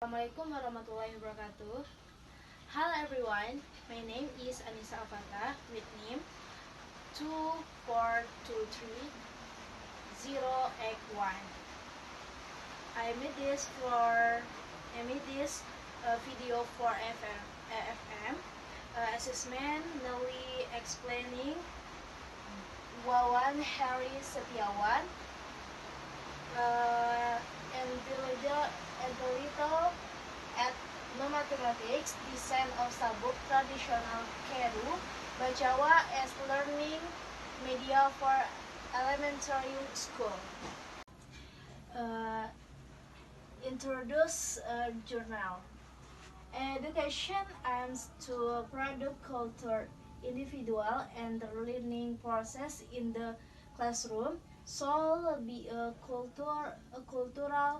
Assalamualaikum warahmatullahi wabarakatuh. Hello everyone, my name is Anissa Avata with name 2423081. I made this video for FM assessment, newly explaining Wawan Harry Setiawan and the little at no mathematics, design of sabuk traditional Kedu, Bajawa as learning media for elementary school. Introduce journal. Education aims to produce culture, individual and the learning process in the classroom shall be a cultural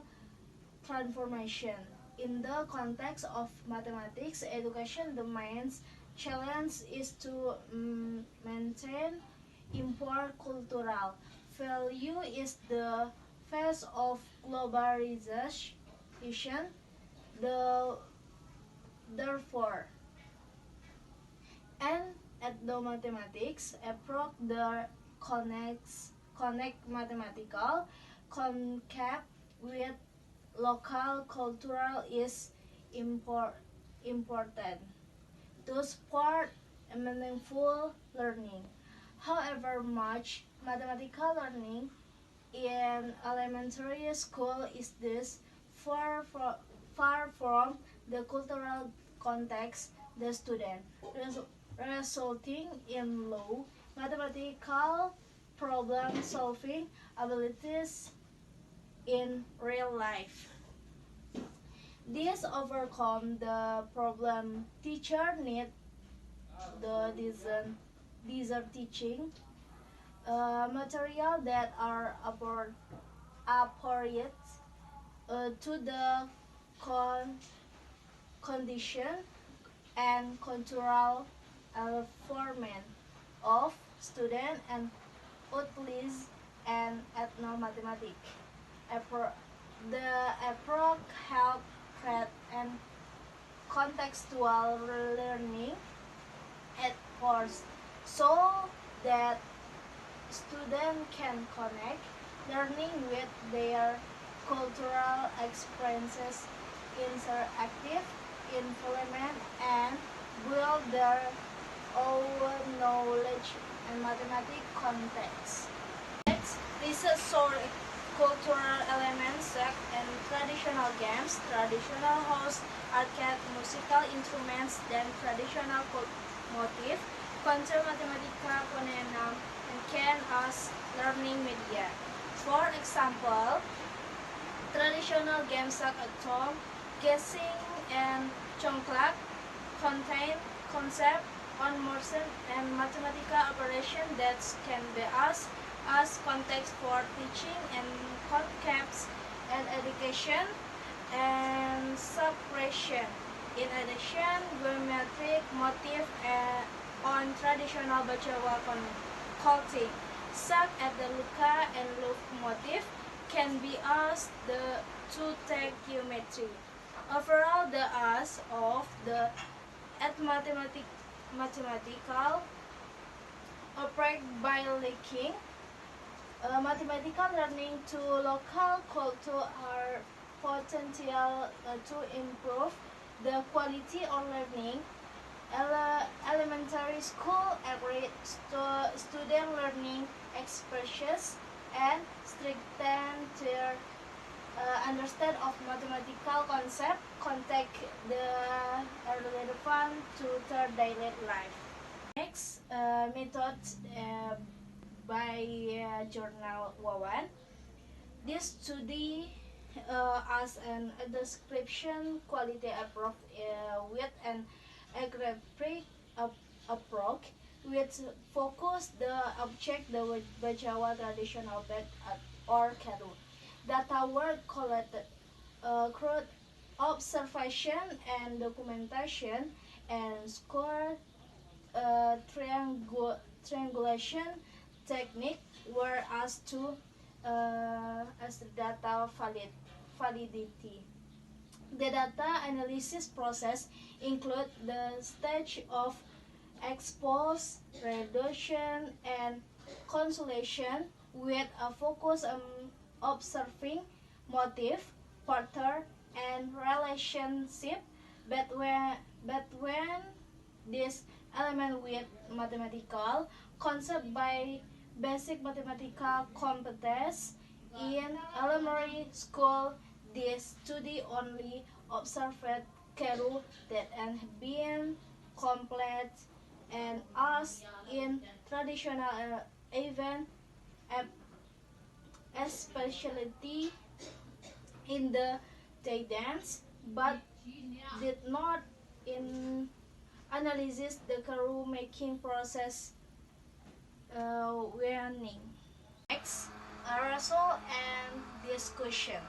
transformation. In the context of mathematics education, the main challenge is to maintain import cultural value is the face of globalization. Therefore, and at the mathematics approach the connect mathematical concept with local cultural is important to support a meaningful learning. However much mathematical learning in elementary school is this far from the cultural context the student, resulting in low mathematical problem solving abilities in real life. This overcome the problem teacher need the design teaching material that are appropriate to the condition and cultural format of student and utilize and ethnomathematics. The approach help create and contextual learning at first so that students can connect learning with their cultural experiences, interactive environment, and build their own knowledge and mathematics context. Next, research shows cultural elements such as traditional games, traditional house, arcade, musical instruments, dan traditional motif, concept mathematica phenomenon, and can as learning media. For example, traditional games such as tom, guessing, and congklak contain concept on motion and mathematical operation that can be used as context for teaching and concepts and education and suppression. In addition, geometric motif on traditional Bajawa culting, such as the Luka and Luk motif, can be used to take geometry. Overall, the use of the mathematical operate by linking mathematical learning to local culture are potential to improve the quality of learning. Elementary school average student learning experiences and strengthen their understand of mathematical contact the relevant to their daily life. Next, method by journal Wawan. This study as a description quality approach with an algebraic approach which focus the object the Bajawa traditional bed or Kedu. Data were collected through observation and documentation and score triangulation technique were asked to as the data validity. The data analysis process includes the stage of expose, reduction, and consolidation with a focus on observing motive, pattern, and relationship between this element with mathematical concept by basic mathematical competence. In elementary school, this study only observed Keru that had been complete, and as in traditional event, especially in the day dance, but did not in analysis the Keru making process learning. Next, a result and discussion.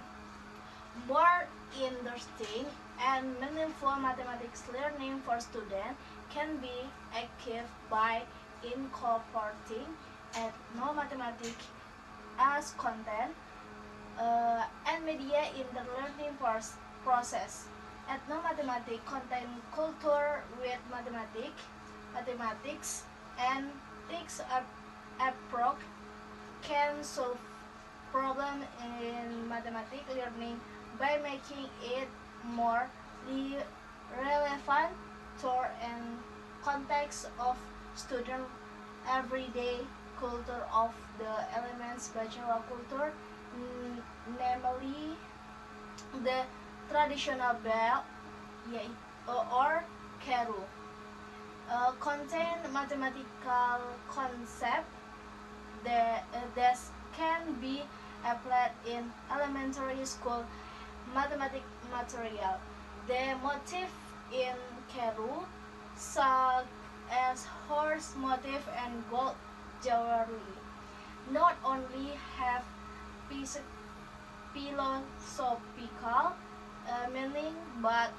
More interesting and meaningful mathematics learning for students can be achieved by incorporating ethnomathematics as content and media in the learning process. Ethnomathematics contain culture with mathematics, and takes approach can solve problem in mathematics learning by making it more relevant to and context of student everyday culture of the elements bachelor culture, namely the traditional bell or keru. Contain mathematical concept that can be applied in elementary school mathematics material. The motif in Keru, such as horse motif and gold jewelry, not only have philosophical meaning but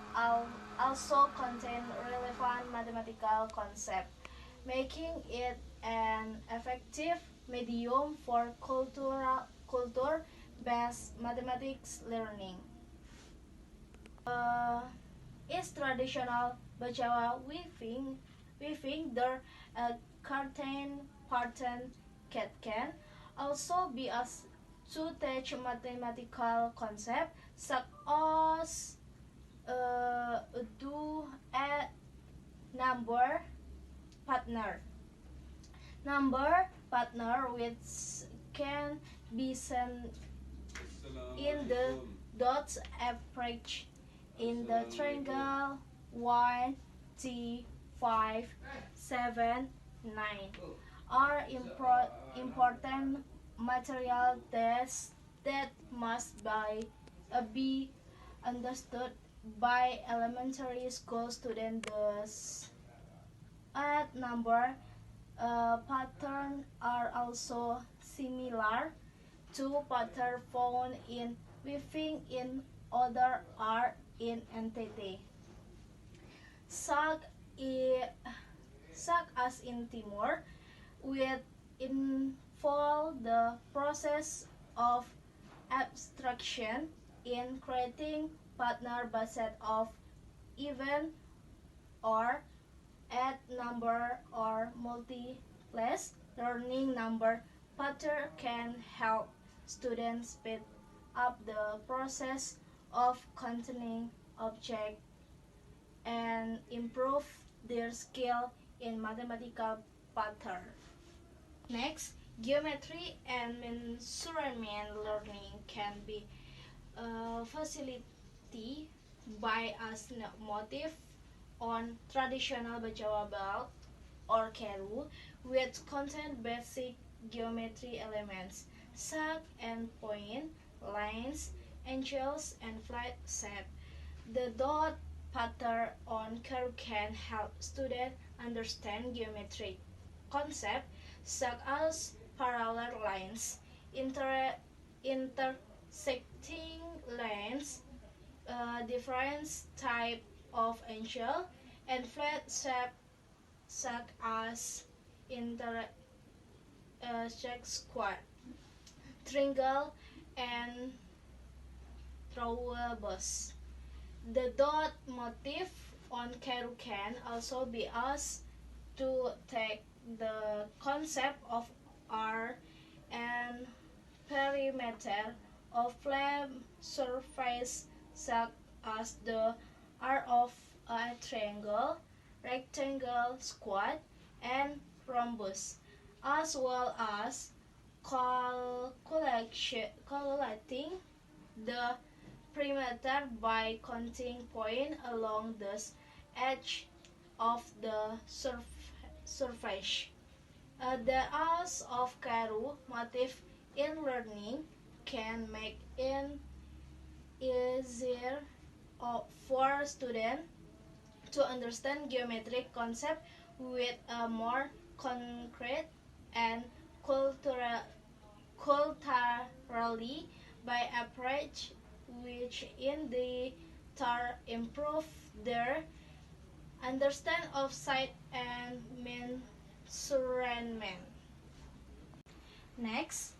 also contain relevant mathematical concept, making it an effective medium for culture-based mathematics learning. Is traditional Bajawa weaving the curtain pattern can also be as to teach mathematical concept such as do a number partner which can be seen in the dots approach in the triangle 1, 3, 5, 7, 9 are important material that must be understood by elementary school students. At number patterns are also similar to patterns found in weaving in other art in NTT, such as in Timur, which involve the process of abstraction in creating partner based of even or add number or multiples learning number pattern can help students speed up the process of containing object and improve their skill in mathematical pattern. Next, geometry and measurement learning can be facilitated by a motif on traditional Bajawa belt or keru, which contain basic geometry elements such as point, lines, angles, and flat shape. The dot pattern on keru can help students understand geometric concepts such as parallel lines, intersecting lines, different type of angle, and flat shape such as square, triangle, and rhombus. The dot motif on Carew can also be used to take the concept of R and perimeter of flat surface such as the R of a triangle, rectangle, square, and rhombus, as well as calculating the perimeter by counting points along the edge of the surface. The use of Carew motif in learning can make it easier for students to understand geometric concepts with a more concrete and culturally by approach, which in the turn improve their understand of sight and measurement. Next,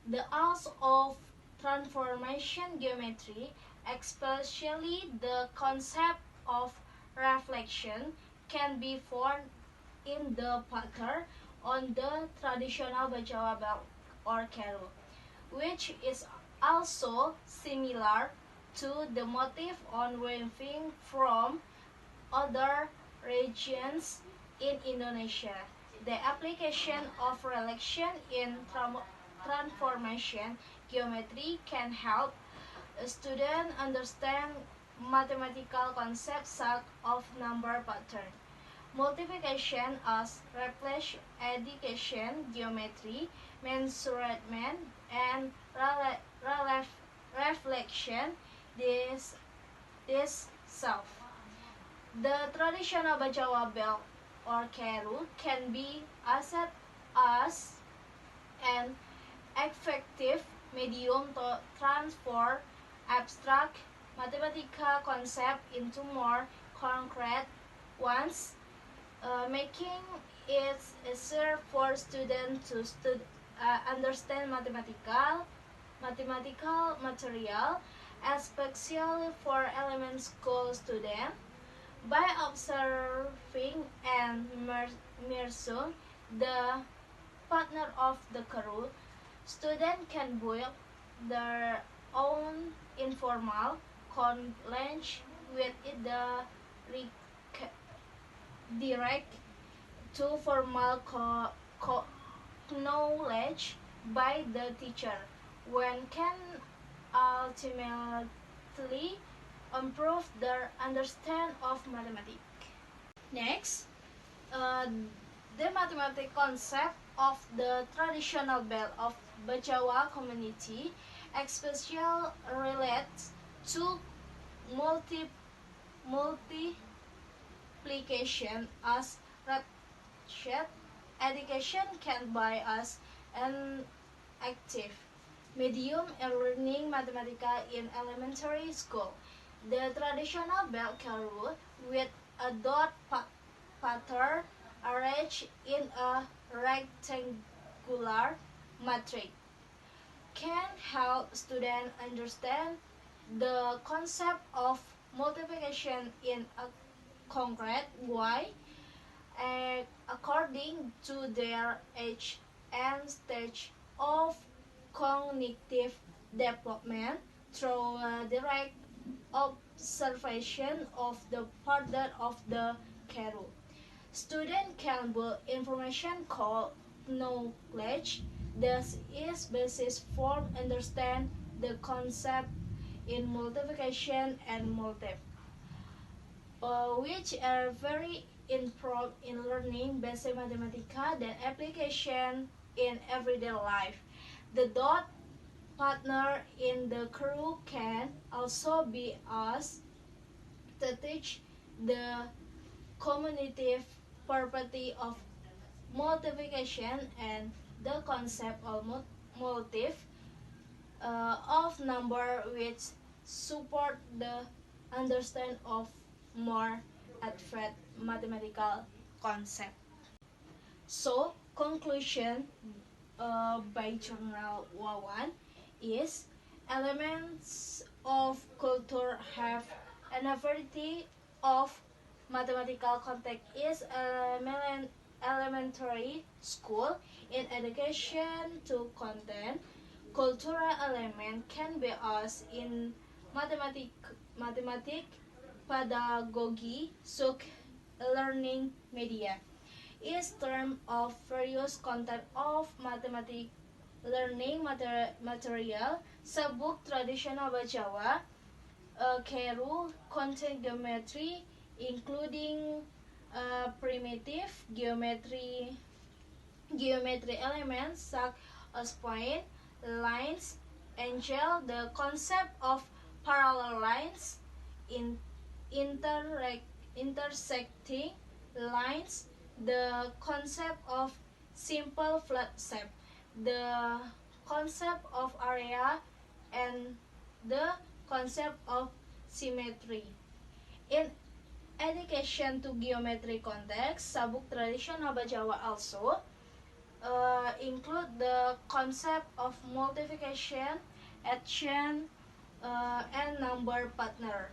the use of transformation geometry, especially the concept of reflection, can be found in the pattern on the traditional Bajawa belt or Carew, which is also similar to the motif on weaving from other regions in Indonesia. The application of reflection in transformation geometry can help a student understand mathematical concepts such as number pattern, multiplication as replace addition, geometry, measurement, and reflection. This self. The traditional Bajawa belt or Carew can be used as an effective medium to transfer abstract mathematical concepts into more concrete ones, making it easier for students to understand mathematical material, especially for elementary school students. By observing and measuring the partner of the Carew, students can build their own informal knowledge with the direct to formal knowledge by the teacher, when can ultimately improve their understanding of mathematics. Next, the mathematical concept of the traditional belt of Bajawa community, especially relates to multiplication as ratchet. Education can be as an active medium in learning mathematics in elementary school. The traditional belt Carew with a dot pattern arranged in a rectangular matrix can help students understand the concept of multiplication in a concrete way, according to their age and stage of cognitive development through direct observation of the pattern of the Carew. Students can build information called knowledge that is basis for understand the concept in multiplication and multiply, which are very important in learning basic mathematics and application in everyday life. The dot partner in the Carew can also be used to teach the commutative property of multiplication and the concept of motif of number, which support the understanding of more abstract mathematical concept. So, conclusion by Journal Wawan is elements of culture have A variety of mathematical content is elementary school. In education to content, cultural element can be used in mathematic pedagogy, so learning media is term of various content of mathematic learning material. Sabuk tradisional Jawa, Keru contain geometry including primitive geometry elements such as point, lines, angle, the concept of parallel lines, in intersecting lines, the concept of simple flat shape, the concept of area, and the concept of symmetry. In education to geometry context, sabuk tradisional Jawa also include the concept of multiplication, addition, and number partner.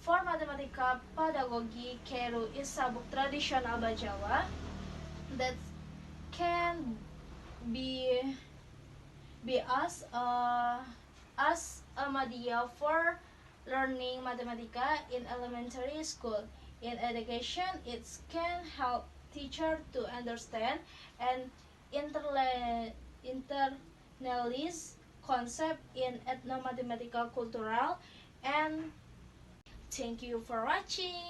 For mathematika pedagogy, Keru is sabuk tradisional Jawa that can be as a media for learning mathematica in elementary school. In education, it can help teacher to understand and internalize concept in ethno-mathematical cultural. And thank you for watching.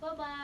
Bye bye.